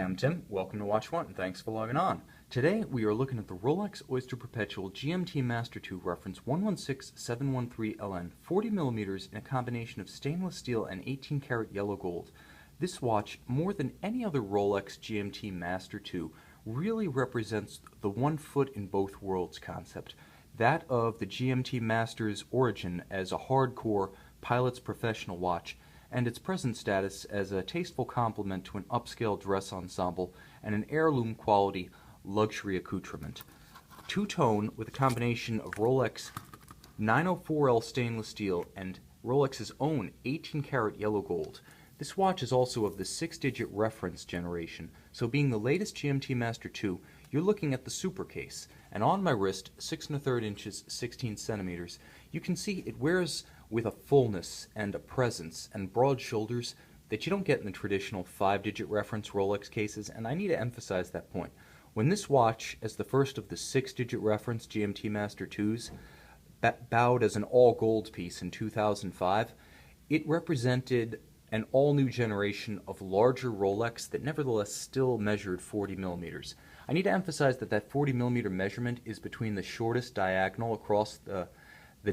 I'm Tim. Welcome to Watch One, and thanks for logging on. Today we are looking at the Rolex Oyster Perpetual GMT-Master II reference 116713LN, 40mm in a combination of stainless steel and 18-karat yellow gold. This watch, more than any other Rolex GMT-Master II, really represents the one foot in both worlds concept, that of the GMT-Master's origin as a hardcore pilot's professional watch, and its present status as a tasteful complement to an upscale dress ensemble and an heirloom quality luxury accoutrement. Two-tone with a combination of Rolex 904L stainless steel and Rolex's own 18-karat yellow gold. This watch is also of the 6-digit reference generation, so being the latest GMT-Master II, you're looking at the super case. And on my wrist, 6 1/3 inches, 16 centimeters, you can see it wears with a fullness and a presence and broad shoulders that you don't get in the traditional 5-digit reference Rolex cases, and I need to emphasize that point. When this watch, as the first of the 6-digit reference GMT-Master IIs, bowed as an all-gold piece in 2005, it represented an all-new generation of larger Rolex that nevertheless still measured 40mm. I need to emphasize that that 40mm measurement is between the shortest diagonal across the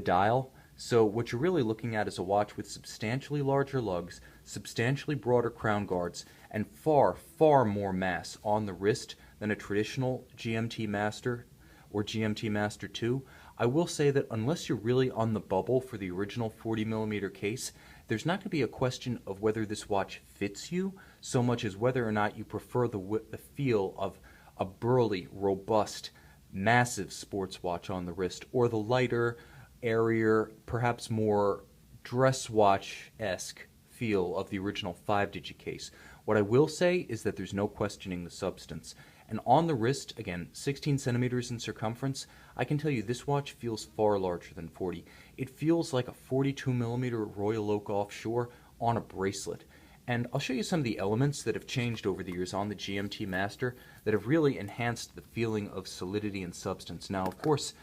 dial. So what you're really looking at is a watch with substantially larger lugs, substantially broader crown guards, and far, far more mass on the wrist than a traditional GMT-Master or GMT-Master II. I will say that unless you're really on the bubble for the original 40mm case, there's not going to be a question of whether this watch fits you so much as whether or not you prefer the feel of a burly, robust, massive sports watch on the wrist, or the lighter, airier, perhaps more dress watch-esque feel of the original 5-digit case. What I will say is that there's no questioning the substance. And on the wrist, again, 16 centimeters in circumference, I can tell you this watch feels far larger than 40. It feels like a 42mm Royal Oak offshore on a bracelet. And I'll show you some of the elements that have changed over the years on the GMT-Master that have really enhanced the feeling of solidity and substance. Now, of course,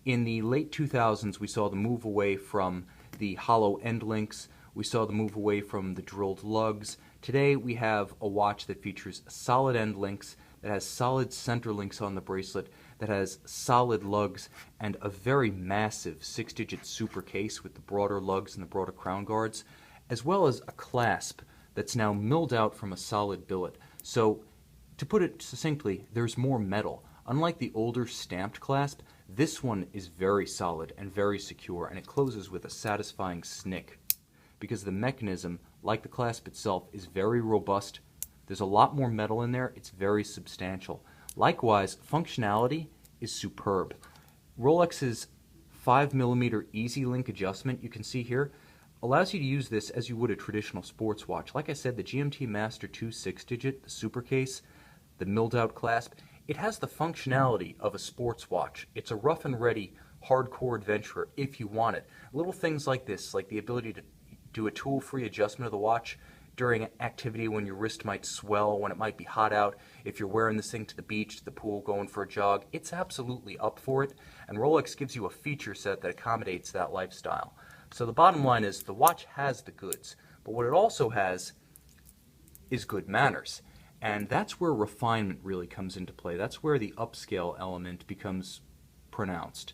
in the late 2000s, we saw the move away from the hollow end links. We saw the move away from the drilled lugs. Today, we have a watch that features solid end links, that has solid center links on the bracelet, that has solid lugs, and a very massive 6-digit super case with the broader lugs and the broader crown guards, as well as a clasp that's now milled out from a solid billet. So, to put it succinctly, there's more metal. Unlike the older stamped clasp, this one is very solid and very secure, and it closes with a satisfying snick, because the mechanism, like the clasp itself, is very robust. There's a lot more metal in there. It's very substantial. Likewise, functionality is superb. Rolex's 5mm Easy Link adjustment, you can see here, allows you to use this as you would a traditional sports watch. Like I said, the GMT-Master II 6-digit, the super case, the milled out clasp, it has the functionality of a sports watch. It's a rough and ready, hardcore adventurer if you want it. Little things like this, like the ability to do a tool-free adjustment of the watch during activity when your wrist might swell, when it might be hot out, if you're wearing this thing to the beach, to the pool, going for a jog, it's absolutely up for it, and Rolex gives you a feature set that accommodates that lifestyle. So the bottom line is the watch has the goods, but what it also has is good manners. And that's where refinement really comes into play. That's where the upscale element becomes pronounced.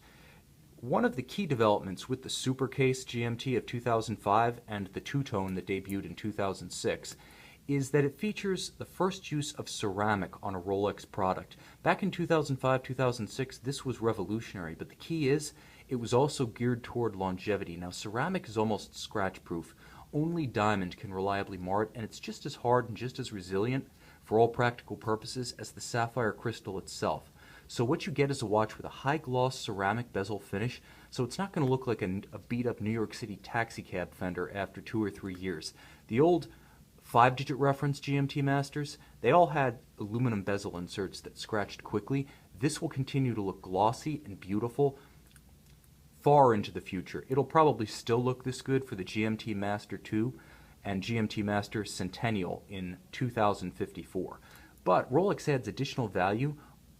One of the key developments with the Super Case GMT of 2005 and the two-tone that debuted in 2006 is that it features the first use of ceramic on a Rolex product. Back in 2005-2006, this was revolutionary, but the key is it was also geared toward longevity. Now, ceramic is almost scratch-proof. Only diamond can reliably mar it, and it's just as hard and just as resilient for all practical purposes as the sapphire crystal itself. So what you get is a watch with a high-gloss ceramic bezel finish, so it's not going to look like a beat-up New York City taxicab fender after 2 or 3 years. The old 5-digit reference GMT-Masters, they all had aluminum bezel inserts that scratched quickly. This will continue to look glossy and beautiful far into the future. It'll probably still look this good for the GMT-Master II and GMT-Master Centennial in 2054. But Rolex adds additional value,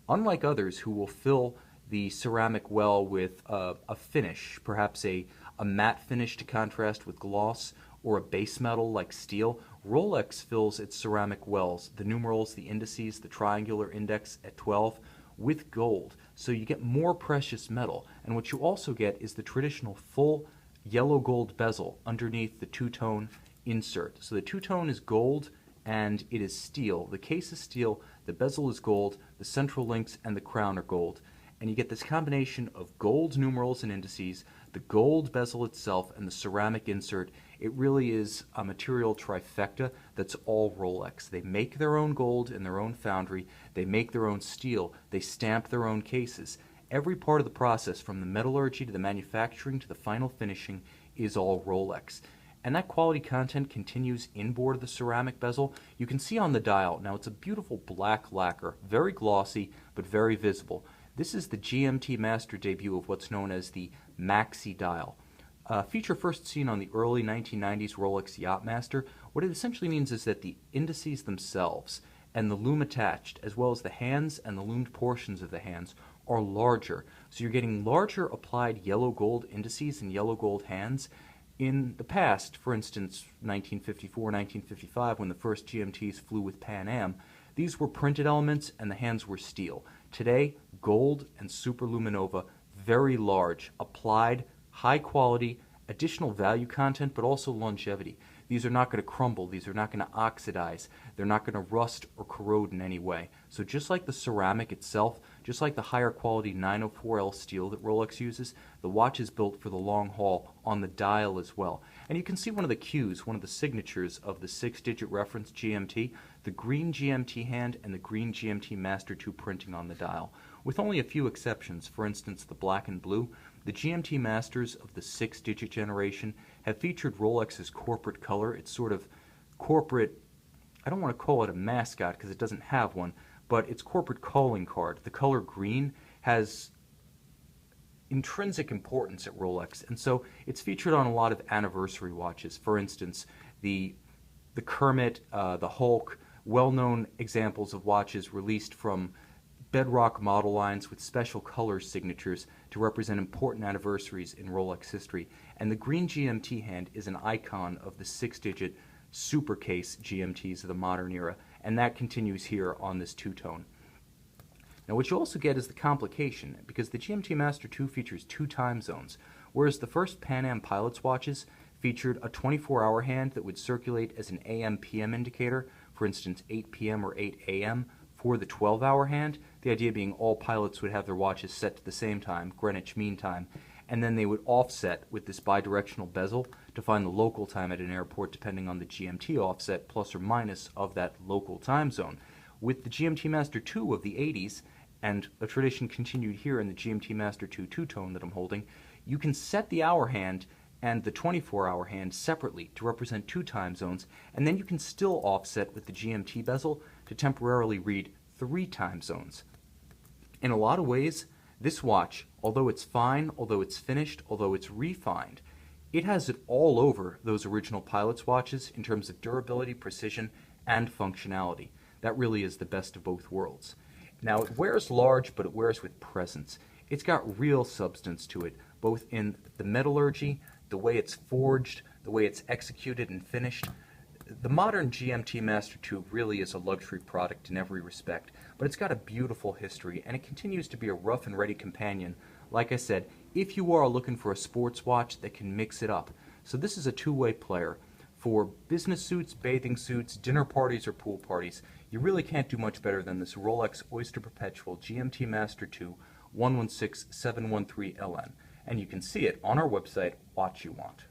unlike others who will fill the ceramic well with a finish, perhaps a matte finish to contrast with gloss, or a base metal like steel. Rolex fills its ceramic wells, the numerals, the indices, the triangular index at 12, with gold. So you get more precious metal. And what you also get is the traditional full yellow gold bezel underneath the two-tone insert. So the two-tone is gold and it is steel. The case is steel, the bezel is gold, the central links and the crown are gold. And you get this combination of gold numerals and indices, the gold bezel itself, and the ceramic insert. It really is a material trifecta that's all Rolex. They make their own gold in their own foundry, they make their own steel, they stamp their own cases. Every part of the process, from the metallurgy to the manufacturing to the final finishing, is all Rolex. And that quality content continues inboard of the ceramic bezel. You can see on the dial, now it's a beautiful black lacquer, very glossy, but very visible. This is the GMT-Master debut of what's known as the Maxi dial. Feature first seen on the early 1990s Rolex Yachtmaster. What it essentially means is that the indices themselves and the lume attached, as well as the hands and the loomed portions of the hands, are larger. So you're getting larger applied yellow gold indices and yellow gold hands. In the past, for instance, 1954, 1955, when the first GMTs flew with Pan Am, these were printed elements and the hands were steel. Today, gold and superluminova, very large, applied, high quality, additional value content, but also longevity. These are not going to crumble, these are not going to oxidize, they're not going to rust or corrode in any way. So just like the ceramic itself, just like the higher quality 904L steel that Rolex uses, the watch is built for the long haul on the dial as well. And you can see one of the cues, one of the signatures of the 6-digit reference GMT, the green GMT hand and the green GMT-Master II printing on the dial. With only a few exceptions, for instance the black and blue, the GMT Masters of the 6-digit generation have featured Rolex's corporate color. It's sort of corporate, I don't want to call it a mascot because it doesn't have one, but its corporate calling card. The color green has intrinsic importance at Rolex, and so it's featured on a lot of anniversary watches. For instance, the Kermit, the Hulk, well-known examples of watches released from bedrock model lines with special color signatures to represent important anniversaries in Rolex history. And the green GMT hand is an icon of the 6-digit super case GMTs of the modern era, and that continues here on this two-tone. Now what you also get is the complication, because the GMT-Master II features 2 time zones, whereas the first Pan Am pilot's watches featured a 24-hour hand that would circulate as an AM-PM indicator, for instance 8 p.m. or 8 a.m., for the 12-hour hand, the idea being all pilots would have their watches set to the same time, Greenwich Mean Time, and then they would offset with this bidirectional bezel to find the local time at an airport depending on the GMT offset plus or minus of that local time zone. With the GMT-Master II of the 80s, and a tradition continued here in the GMT-Master II two-tone that I'm holding, you can set the hour hand and the 24-hour hand separately to represent 2 time zones, and then you can still offset with the GMT bezel to temporarily read 3 time zones. In a lot of ways, this watch, although it's fine, although it's finished, although it's refined, it has it all over those original pilot's watches in terms of durability, precision, and functionality. That really is the best of both worlds. Now, it wears large, but it wears with presence. It's got real substance to it, both in the metallurgy, the way it's forged, the way it's executed and finished. The modern GMT-Master II really is a luxury product in every respect, but it's got a beautiful history, and it continues to be a rough and ready companion, like I said, if you are looking for a sports watch that can mix it up. So this is a two-way player. For business suits, bathing suits, dinner parties, or pool parties, you really can't do much better than this Rolex Oyster Perpetual GMT-Master II 116713LN. And you can see it on our website, Watch You Want.